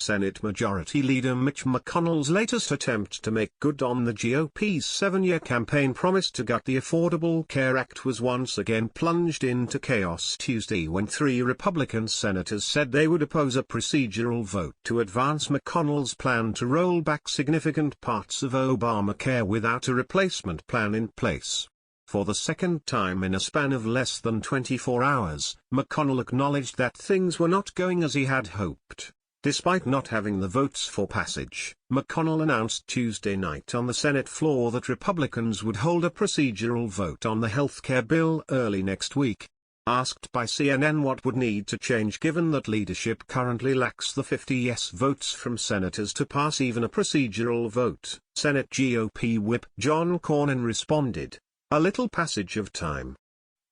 Senate Majority Leader Mitch McConnell's latest attempt to make good on the GOP's 7-year campaign promise to gut the Affordable Care Act was once again plunged into chaos Tuesday when 3 Republican senators said they would oppose a procedural vote to advance McConnell's plan to roll back significant parts of Obamacare without a replacement plan in place. For the second time in a span of less than 24 hours, McConnell acknowledged that things were not going as he had hoped. Despite not having the votes for passage, McConnell announced Tuesday night on the Senate floor that Republicans would hold a procedural vote on the health care bill early next week. Asked by CNN what would need to change given that leadership currently lacks the 50 yes votes from senators to pass even a procedural vote, Senate GOP Whip John Cornyn responded, "A little passage of time."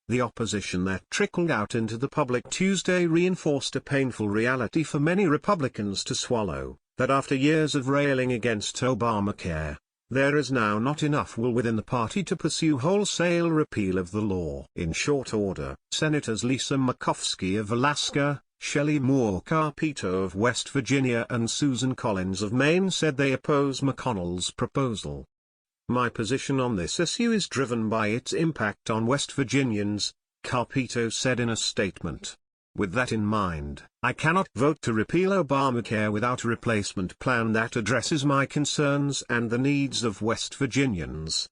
The opposition that trickled out into the public Tuesday reinforced a painful reality for many Republicans to swallow, that after years of railing against Obamacare, there is now not enough will within the party to pursue wholesale repeal of the law. In short order, Senators Lisa Murkowski of Alaska, Shelley Moore Capito of West Virginia and Susan Collins of Maine said they oppose McConnell's proposal. "My position on this issue is driven by its impact on West Virginians," Capito said in a statement. "With that in mind, I cannot vote to repeal Obamacare without a replacement plan that addresses my concerns and the needs of West Virginians."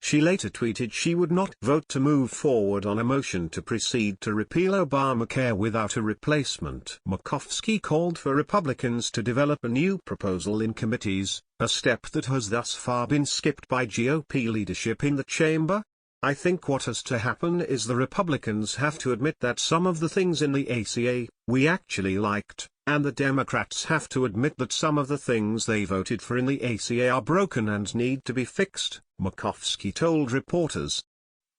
She later tweeted she would not vote to move forward on a motion to proceed to repeal Obamacare without a replacement. Murkowski called for Republicans to develop a new proposal in committees, a step that has thus far been skipped by GOP leadership in the chamber. "I think what has to happen is the Republicans have to admit that some of the things in the ACA we actually liked, and the Democrats have to admit that some of the things they voted for in the ACA are broken and need to be fixed," Murkowski told reporters.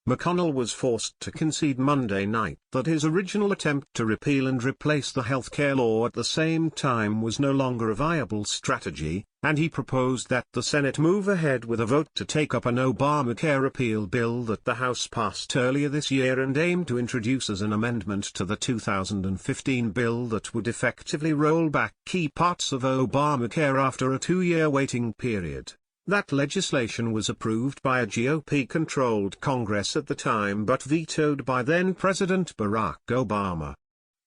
McConnell was forced to concede Monday night that his original attempt to repeal and replace the health care law at the same time was no longer a viable strategy, and he proposed that the Senate move ahead with a vote to take up an Obamacare repeal bill that the House passed earlier this year and aimed to introduce as an amendment to the 2015 bill that would effectively roll back key parts of Obamacare after a 2-year waiting period. That legislation was approved by a GOP-controlled Congress at the time but vetoed by then-President Barack Obama.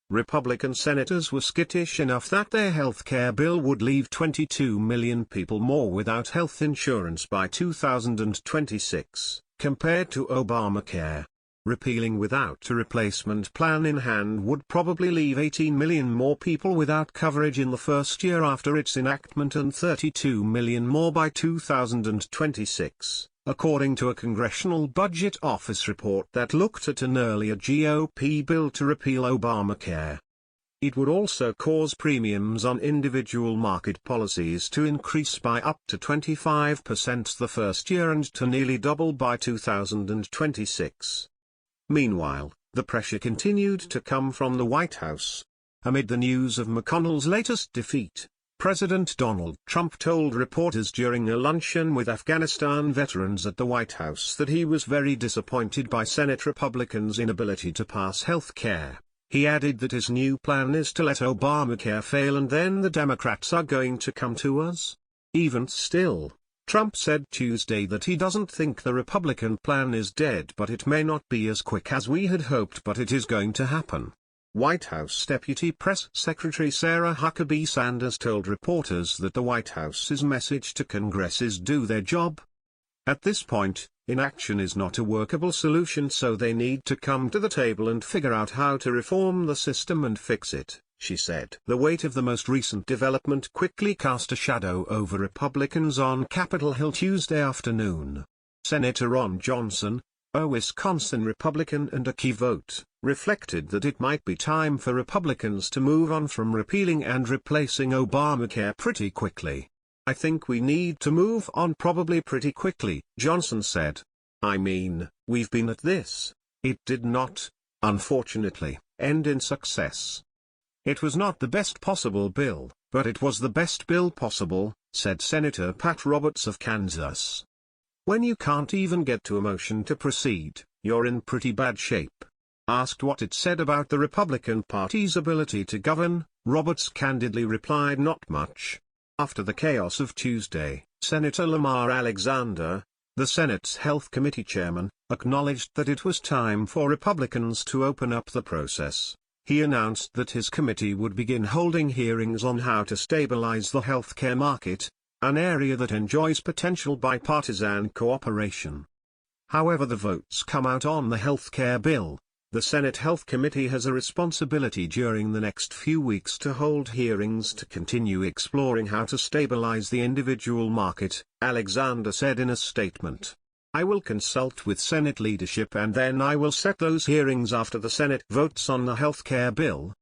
Republican senators were skittish enough that their health care bill would leave 22 million people more without health insurance by 2026, compared to Obamacare. Repealing without a replacement plan in hand would probably leave 18 million more people without coverage in the first year after its enactment and 32 million more by 2026, according to a Congressional Budget Office report that looked at an earlier GOP bill to repeal Obamacare. It would also cause premiums on individual market policies to increase by up to 25% the first year and to nearly double by 2026. Meanwhile, the pressure continued to come from the White House. Amid the news of McConnell's latest defeat, President Donald Trump told reporters during a luncheon with Afghanistan veterans at the White House that he was very disappointed by Senate Republicans' inability to pass health care. He added that his new plan is to let Obamacare fail and then the Democrats are going to come to us. Even still, Trump said Tuesday that he doesn't think the Republican plan is dead, but it may not be as quick as we had hoped, but it is going to happen. White House Deputy Press Secretary Sarah Huckabee Sanders told reporters that the White House's message to Congress is do their job. At this point, inaction is not a workable solution, so they need to come to the table and figure out how to reform the system and fix it, she said. The weight of the most recent development quickly cast a shadow over Republicans on Capitol Hill Tuesday afternoon. Senator Ron Johnson, a Wisconsin Republican and a key vote, reflected that it might be time for Republicans to move on from repealing and replacing Obamacare pretty quickly. "I think we need to move on probably pretty quickly," Johnson said. "I mean, we've been at this. It did not, unfortunately, end in success. It was not the best possible bill, but it was the best bill possible," said Senator Pat Roberts of Kansas. "When you can't even get to a motion to proceed, you're in pretty bad shape." Asked what it said about the Republican Party's ability to govern, Roberts candidly replied not much. After the chaos of Tuesday, Senator Lamar Alexander, the Senate's Health Committee chairman, acknowledged that it was time for Republicans to open up the process. He announced that his committee would begin holding hearings on how to stabilize the healthcare market, an area that enjoys potential bipartisan cooperation. However the votes come out on the healthcare bill, the Senate Health Committee has a responsibility during the next few weeks to hold hearings to continue exploring how to stabilize the individual market, Alexander said in a statement. I will consult with Senate leadership and then I will set those hearings after the Senate votes on the healthcare bill,